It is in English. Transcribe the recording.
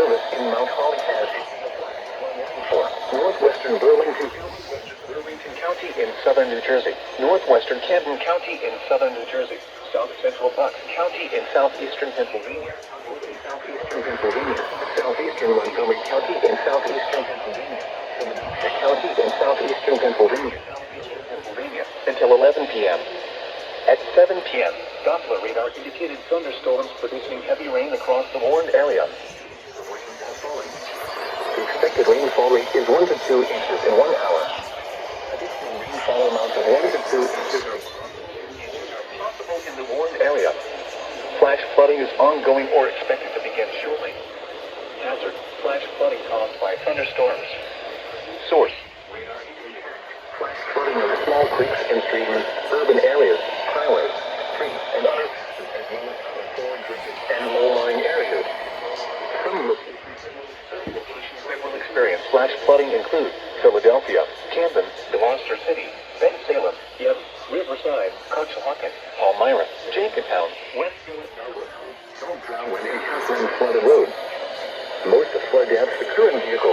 service in Mount Holly as for northwestern Burlington County in southern New Jersey, northwestern Camden County in southern New Jersey, south central Bucks County in southeastern Pennsylvania, southeastern Pennsylvania, southeastern Montgomery County in southeastern Pennsylvania, Philadelphia County in southeastern Pennsylvania, until 11 p.m. At 7 p.m., Doppler radar indicated thunderstorms producing heavy rain across the warned area. The expected rainfall rate is 1 to 2 inches in 1 hour. Additional rainfall amounts of 1 to 2 inches are possible in the warned area. Flash flooding is ongoing or expected to begin shortly. Hazard: flash flooding caused by thunderstorms. Source: radar indicator. Flash flooding of small creeks and streams, urban areas, highways, streets, and other as well as forward-drifted and low-lying areas. Some locations that will experience flash flooding include Philadelphia, Camden, Gloucester City, Bensalem, Yeadon, Riverside, Conshohocken, Palmyra, Jenkintown, West Philadelphia. Don't drown when encountering flooded roads. Most of flood depths, the current vehicle